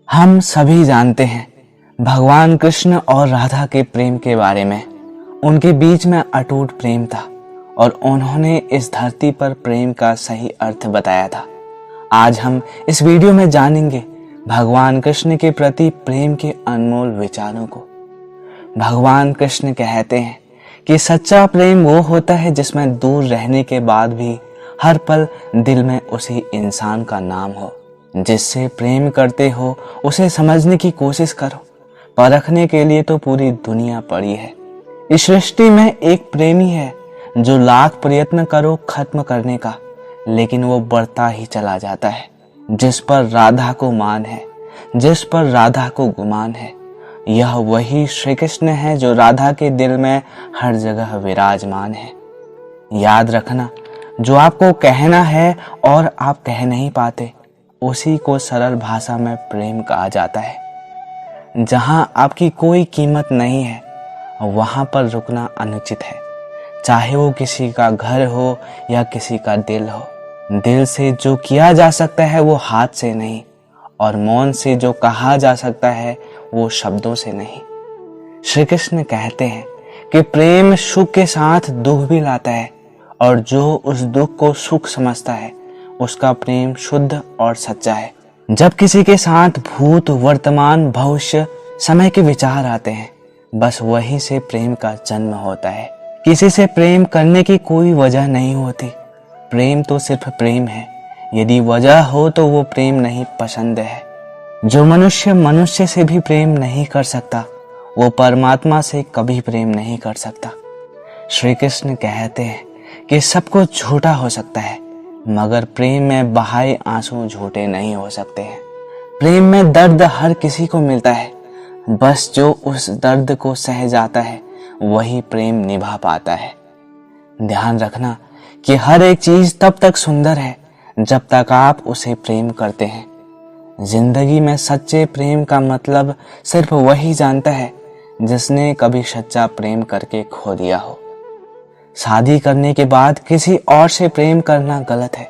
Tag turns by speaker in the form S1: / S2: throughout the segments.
S1: हम सभी जानते हैं भगवान कृष्ण और राधा के प्रेम के बारे में। उनके बीच में अटूट प्रेम था और उन्होंने इस धरती पर प्रेम का सही अर्थ बताया था। आज हम इस वीडियो में जानेंगे भगवान कृष्ण के प्रति प्रेम के अनमोल विचारों को। भगवान कृष्ण कहते हैं कि सच्चा प्रेम वो होता है जिसमें दूर रहने के बाद भी हर पल दिल में उसी इंसान का नाम हो। जिससे प्रेम करते हो उसे समझने की कोशिश करो, परखने के लिए तो पूरी दुनिया पड़ी है। इस सृष्टि में एक प्रेमी है जो लाख प्रयत्न करो खत्म करने का, लेकिन वो बढ़ता ही चला जाता है। जिस पर राधा को मान है, जिस पर राधा को गुमान है, यह वही श्री कृष्ण है जो राधा के दिल में हर जगह विराजमान है। याद रखना, जो आपको कहना है और आप कह नहीं पाते, उसी को सरल भाषा में प्रेम कहा जाता है। जहां आपकी कोई कीमत नहीं है, वहां पर रुकना अनुचित है। चाहे वो किसी का घर हो या किसी का दिल हो। दिल से जो किया जा सकता है वो हाथ से नहीं, और मौन से जो कहा जा सकता है वो शब्दों से नहीं। श्री कृष्ण कहते हैं कि प्रेम सुख के साथ दुख भी लाता है, और जो उस दुख को सुख समझता है उसका प्रेम शुद्ध और सच्चा है। जब किसी के साथ भूत, वर्तमान, भविष्य, समय के विचार आते हैं, बस वहीं से प्रेम का जन्म होता है। किसी से प्रेम करने की कोई वजह नहीं होती। प्रेम तो सिर्फ प्रेम है। यदि वजह हो तो वो प्रेम नहीं, पसंद है। जो मनुष्य मनुष्य से भी प्रेम नहीं कर सकता, वो परमात्मा से कभी प्रेम नहीं कर सकता। श्री कृष्ण कहते हैं कि सब कुछ झूठा हो सकता है, मगर प्रेम में बहाए आंसू झूठे नहीं हो सकते हैं। प्रेम में दर्द हर किसी को मिलता है, बस जो उस दर्द को सह जाता है वही प्रेम निभा पाता है। ध्यान रखना कि हर एक चीज तब तक सुंदर है जब तक आप उसे प्रेम करते हैं। जिंदगी में सच्चे प्रेम का मतलब सिर्फ वही जानता है जिसने कभी सच्चा प्रेम करके खो दिया हो। शादी करने के बाद किसी और से प्रेम करना गलत है,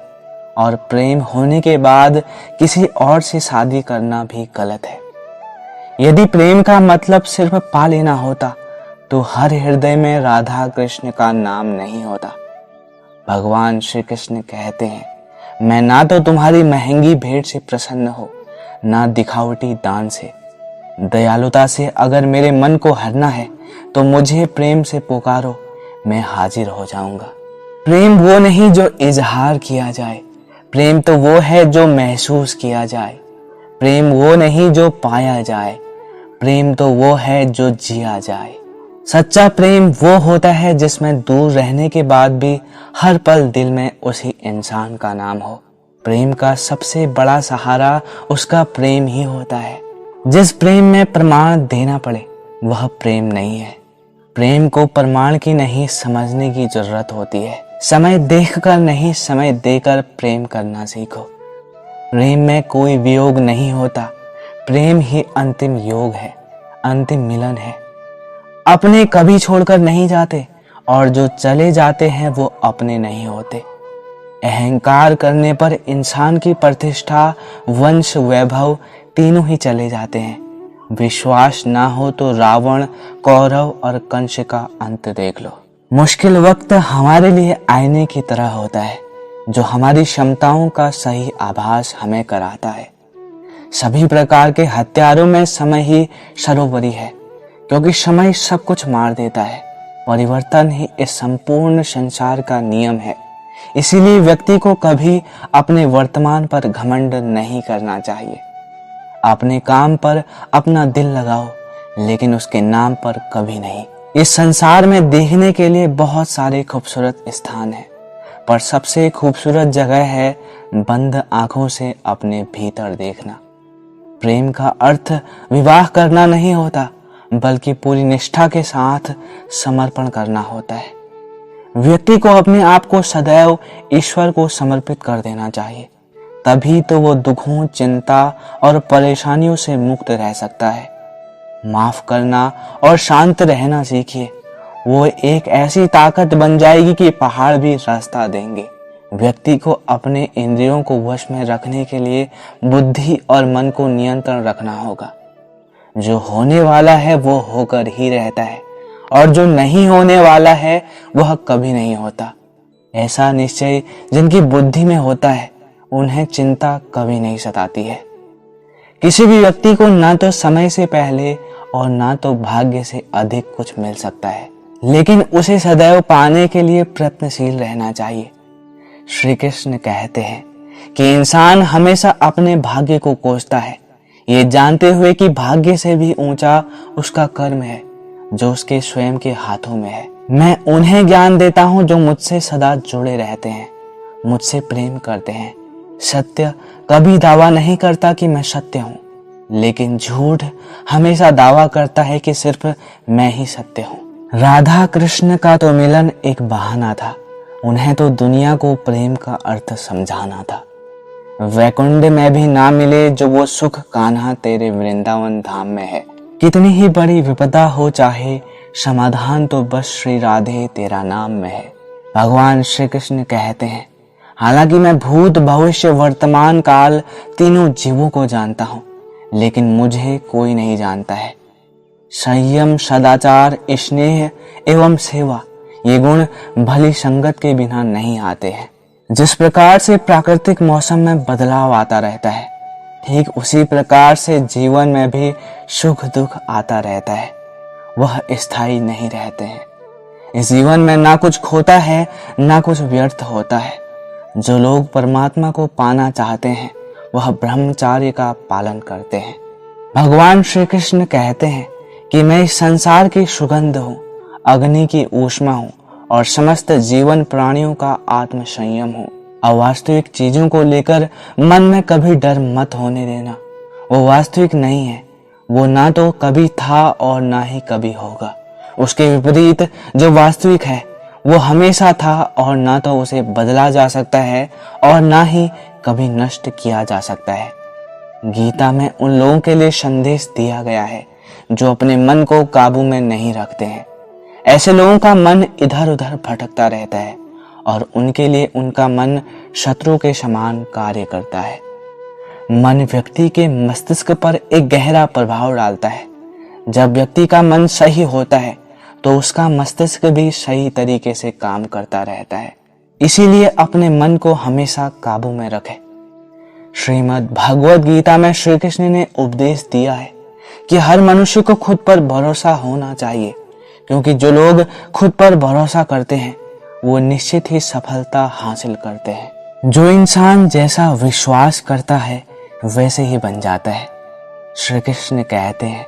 S1: और प्रेम होने के बाद किसी और से शादी करना भी गलत है। यदि प्रेम का मतलब सिर्फ पा लेना होता तो हर हृदय में राधा कृष्ण का नाम नहीं होता। भगवान श्री कृष्ण कहते हैं, मैं ना तो तुम्हारी महंगी भेंट से प्रसन्न हो, ना दिखावटी दान से। दयालुता से अगर मेरे मन को हरना है तो मुझे प्रेम से पुकारो, मैं हाजिर हो जाऊंगा। प्रेम वो नहीं जो इजहार किया जाए, प्रेम तो वो है जो महसूस किया जाए। प्रेम वो नहीं जो पाया जाए, प्रेम तो वो है जो जिया जाए। सच्चा प्रेम वो होता है जिसमें दूर रहने के बाद भी हर पल दिल में उसी इंसान का नाम हो। प्रेम का सबसे बड़ा सहारा उसका प्रेम ही होता है। जिस प्रेम में प्रमाण देना पड़े वह प्रेम नहीं है। प्रेम को प्रमाण की नहीं, समझने की जरूरत होती है। समय देखकर नहीं, समय देकर प्रेम करना सीखो। प्रेम में कोई वियोग नहीं होता। प्रेम ही अंतिम योग है, अंतिम मिलन है। अपने कभी छोड़कर नहीं जाते, और जो चले जाते हैं वो अपने नहीं होते। अहंकार करने पर इंसान की प्रतिष्ठा, वंश, वैभव तीनों ही चले जाते हैं। विश्वास ना हो तो रावण, कौरव और कंस का अंत देख लो। मुश्किल वक्त हमारे लिए आईने की तरह होता है, जो हमारी क्षमताओं का सही आभास हमें कराता है। सभी प्रकार के हथियारों में समय ही सर्वोपरि है, क्योंकि समय सब कुछ मार देता है। परिवर्तन ही इस संपूर्ण संसार का नियम है। इसीलिए व्यक्ति को कभी अपने वर्तमान पर घमंड नहीं करना चाहिए। अपने काम पर अपना दिल लगाओ, लेकिन उसके नाम पर कभी नहीं। इस संसार में देखने के लिए बहुत सारे खूबसूरत स्थान हैं, पर सबसे खूबसूरत जगह है बंद आंखों से अपने भीतर देखना। प्रेम का अर्थ विवाह करना नहीं होता, बल्कि पूरी निष्ठा के साथ समर्पण करना होता है। व्यक्ति को अपने आप को सदैव ईश्वर को समर्पित कर देना चाहिए, तभी तो वो दुखों, चिंता और परेशानियों से मुक्त रह सकता है। माफ करना और शांत रहना सीखिए। वो एक ऐसी ताकत बन जाएगी कि पहाड़ भी रास्ता देंगे। व्यक्ति को अपने इंद्रियों को वश में रखने के लिए बुद्धि और मन को नियंत्रण रखना होगा। जो होने वाला है वो होकर ही रहता है और जो नहीं होने वाला है वह कभी नहीं होता। ऐसा निश्चय जिनकी बुद्धि में होता है उन्हें चिंता कभी नहीं सताती है। किसी भी व्यक्ति को ना तो समय से पहले और ना तो भाग्य से अधिक कुछ मिल सकता है, लेकिन उसे सदैव पाने के लिए प्रयत्नशील रहना चाहिए। श्री कृष्ण कहते हैं कि इंसान हमेशा अपने भाग्य को कोसता है, ये जानते हुए कि भाग्य से भी ऊंचा उसका कर्म है जो उसके स्वयं के हाथों में है। मैं उन्हें ज्ञान देता हूं जो मुझसे सदा जुड़े रहते हैं, मुझसे प्रेम करते हैं। सत्य कभी दावा नहीं करता कि मैं सत्य हूं, लेकिन झूठ हमेशा दावा करता है कि सिर्फ मैं ही सत्य हूं। राधा कृष्ण का तो मिलन एक बहाना था, उन्हें तो दुनिया को प्रेम का अर्थ समझाना था। वैकुंठ में भी ना मिले जो वो सुख कान्हा तेरे वृंदावन धाम में है। कितनी ही बड़ी विपदा हो चाहे समाधान तो बस श्री राधे तेरा नाम में है। भगवान श्री कृष्ण कहते हैं, हालांकि मैं भूत भविष्य वर्तमान काल तीनों जीवों को जानता हूं, लेकिन मुझे कोई नहीं जानता है। संयम, सदाचार, स्नेह एवं सेवा ये गुण भली संगत के बिना नहीं आते हैं। जिस प्रकार से प्राकृतिक मौसम में बदलाव आता रहता है, ठीक उसी प्रकार से जीवन में भी सुख दुख आता रहता है, वह स्थायी नहीं रहते हैं। इस जीवन में ना कुछ खोता है ना कुछ व्यर्थ होता है। जो लोग परमात्मा को पाना चाहते हैं वह ब्रह्मचार्य का पालन करते हैं। भगवान श्री कृष्ण कहते हैं कि मैं इस संसार की सुगंध हूँ, अग्नि की ऊष्मा हूँ और समस्त जीवन प्राणियों का आत्म संयम हूँ। अवास्तविक चीजों को लेकर मन में कभी डर मत होने देना। वो वास्तविक नहीं है, वो ना तो कभी था और ना ही कभी होगा। उसके विपरीत जो वास्तविक है वो हमेशा था और ना तो उसे बदला जा सकता है और ना ही कभी नष्ट किया जा सकता है। गीता में उन लोगों के लिए संदेश दिया गया है जो अपने मन को काबू में नहीं रखते हैं। ऐसे लोगों का मन इधर उधर भटकता रहता है और उनके लिए उनका मन शत्रु के समान कार्य करता है। मन व्यक्ति के मस्तिष्क पर एक गहरा प्रभाव डालता है। जब व्यक्ति का मन सही होता है तो उसका मस्तिष्क भी सही तरीके से काम करता रहता है। इसीलिए अपने मन को हमेशा काबू में रखें। श्रीमद् भगवद गीता में श्री कृष्ण ने उपदेश दिया है कि हर मनुष्य को खुद पर भरोसा होना चाहिए, क्योंकि जो लोग खुद पर भरोसा करते हैं वो निश्चित ही सफलता हासिल करते हैं। जो इंसान जैसा विश्वास करता है वैसे ही बन जाता है। श्री कृष्ण कहते हैं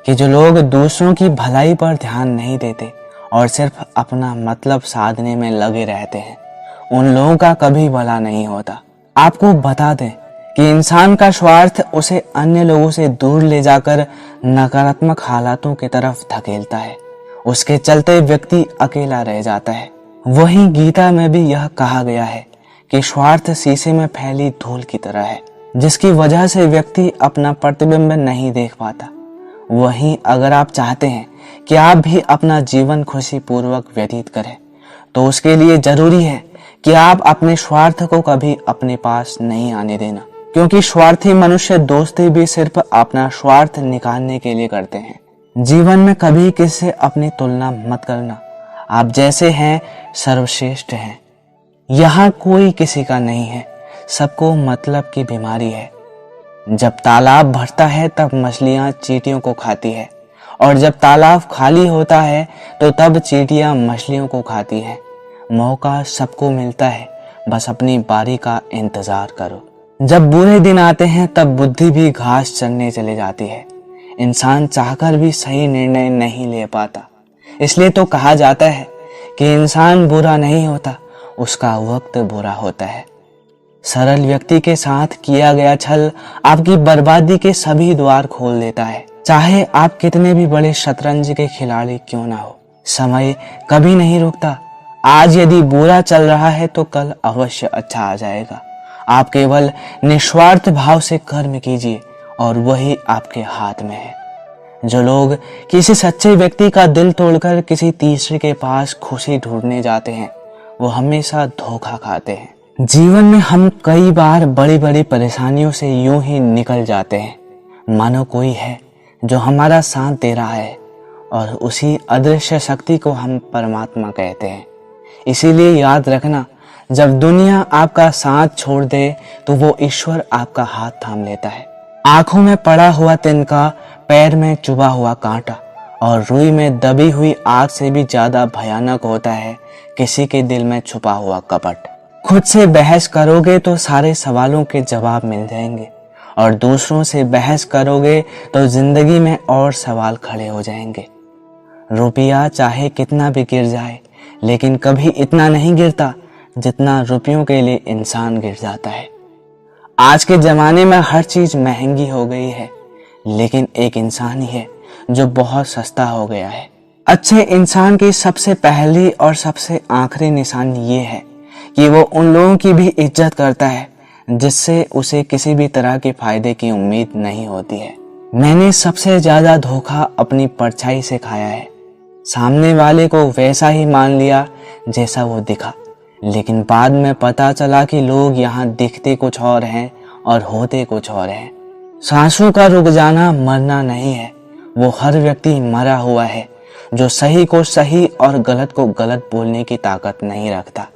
S1: कि जो लोग दूसरों की भलाई पर ध्यान नहीं देते और सिर्फ अपना मतलब साधने में लगे रहते हैं, उन लोगों का कभी भला नहीं होता। आपको बता दें कि इंसान का स्वार्थ उसे अन्य लोगों से दूर ले जाकर नकारात्मक हालातों की तरफ धकेलता है। उसके चलते व्यक्ति अकेला रह जाता है। वहीं गीता में भी यह कहा गया है कि स्वार्थ शीशे में फैली धूल की तरह है, जिसकी वजह से व्यक्ति अपना प्रतिबिंब नहीं देख पाता। वहीं अगर आप चाहते हैं कि आप भी अपना जीवन खुशी पूर्वक व्यतीत करें, तो उसके लिए जरूरी है कि आप अपने स्वार्थ को कभी अपने पास नहीं आने देना, क्योंकि स्वार्थी मनुष्य दोस्ती भी सिर्फ अपना स्वार्थ निकालने के लिए करते हैं। जीवन में कभी किसी से अपनी तुलना मत करना। आप जैसे हैं सर्वश्रेष्ठ हैं। यहाँ कोई किसी का नहीं है, सबको मतलब की बीमारी है। जब तालाब भरता है तब मछलियां चींटियों को खाती है, और जब तालाब खाली होता है तो तब चींटियां मछलियों को खाती है। मौका सबको मिलता है, बस अपनी बारी का इंतजार करो। जब बुरे दिन आते हैं तब बुद्धि भी घास चरने चले जाती है। इंसान चाहकर भी सही निर्णय नहीं ले पाता। इसलिए तो कहा जाता है कि इंसान बुरा नहीं होता, उसका वक्त बुरा होता है। सरल व्यक्ति के साथ किया गया छल आपकी बर्बादी के सभी द्वार खोल देता है, चाहे आप कितने भी बड़े शतरंज के खिलाड़ी क्यों ना हो। समय कभी नहीं रुकता। आज यदि बुरा चल रहा है तो कल अवश्य अच्छा आ जाएगा। आप केवल निस्वार्थ भाव से कर्म कीजिए और वही आपके हाथ में है। जो लोग किसी सच्चे व्यक्ति का दिल तोड़कर किसी तीसरे के पास खुशी ढूंढने जाते हैं, वो हमेशा धोखा खाते हैं। जीवन में हम कई बार बड़ी बड़ी परेशानियों से यूं ही निकल जाते हैं मानो कोई है जो हमारा साथ दे रहा है और उसी अदृश्य शक्ति को हम परमात्मा कहते हैं। इसीलिए याद रखना, जब दुनिया आपका साथ छोड़ दे तो वो ईश्वर आपका हाथ थाम लेता है। आंखों में पड़ा हुआ तिनका, पैर में चुभा हुआ कांटा और रुई में दबी हुई आग से भी ज्यादा भयानक होता है किसी के दिल में छुपा हुआ कपट। खुद से बहस करोगे तो सारे सवालों के जवाब मिल जाएंगे और दूसरों से बहस करोगे तो जिंदगी में और सवाल खड़े हो जाएंगे। रुपया चाहे कितना भी गिर जाए लेकिन कभी इतना नहीं गिरता जितना रुपयों के लिए इंसान गिर जाता है। आज के जमाने में हर चीज महंगी हो गई है लेकिन एक इंसान ही है जो बहुत सस्ता हो गया है। अच्छे इंसान की सबसे पहली और सबसे आखिरी निशानी ये है कि वो उन लोगों की भी इज्जत करता है जिससे उसे किसी भी तरह के फायदे की उम्मीद नहीं होती है। मैंने सबसे ज्यादा धोखा अपनी परछाई से खाया है। सामने वाले को वैसा ही मान लिया जैसा वो दिखा, लेकिन बाद में पता चला कि लोग यहाँ दिखते कुछ और हैं और होते कुछ और हैं। सांसों का रुक जाना मरना नहीं है, वो हर व्यक्ति मरा हुआ है जो सही को सही और गलत को गलत बोलने की ताकत नहीं रखता।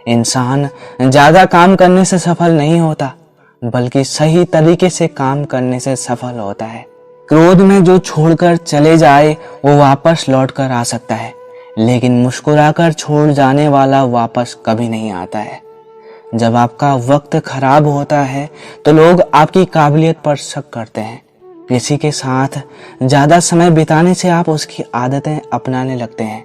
S1: इंसान ज्यादा काम करने से सफल नहीं होता बल्कि सही तरीके से काम करने से सफल होता है। क्रोध में जो छोड़कर चले जाए वो वापस लौट कर आ सकता है, लेकिन मुस्कुराकर छोड़ जाने वाला वापस कभी नहीं आता है। जब आपका वक्त खराब होता है तो लोग आपकी काबिलियत पर शक करते हैं। किसी के साथ ज्यादा समय बिताने से आप उसकी आदतें अपनाने लगते हैं।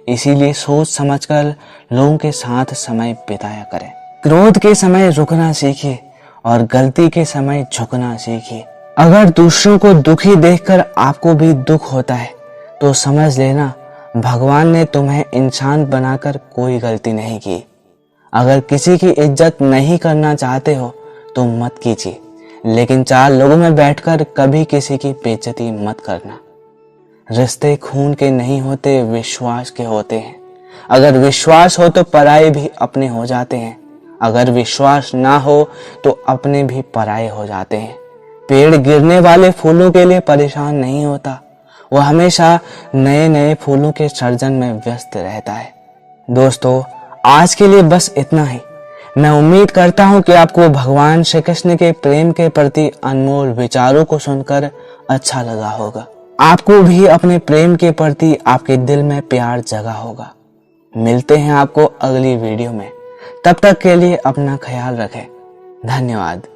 S1: इसीलिए सोच समझकर लोगों के साथ समय बिताया करें। क्रोध के समय रुकना सीखिए और गलती के समय झुकना सीखिए। अगर दूसरों को दुखी देखकर आपको भी दुख होता है तो समझ लेना भगवान ने तुम्हें इंसान बनाकर कोई गलती नहीं की। अगर किसी की इज्जत नहीं करना चाहते हो तो मत कीजिए, लेकिन चार लोगों में बैठकर कभी किसी की बेइज्जती मत करना। रिश्ते खून के नहीं होते, विश्वास के होते हैं। अगर विश्वास हो तो पराये भी अपने हो जाते हैं, अगर विश्वास ना हो तो अपने भी पराये हो जाते हैं। पेड़ गिरने वाले फूलों के लिए परेशान नहीं होता, वो हमेशा नए नए फूलों के सर्जन में व्यस्त रहता है। दोस्तों, आज के लिए बस इतना ही। मैं उम्मीद करता हूँ कि आपको भगवान श्री कृष्ण के प्रेम के प्रति अनमोल विचारों को सुनकर अच्छा लगा होगा। आपको भी अपने प्रेम के प्रति आपके दिल में प्यार जगा होगा। मिलते हैं आपको अगली वीडियो में। तब तक के लिए अपना ख्याल रखें। धन्यवाद।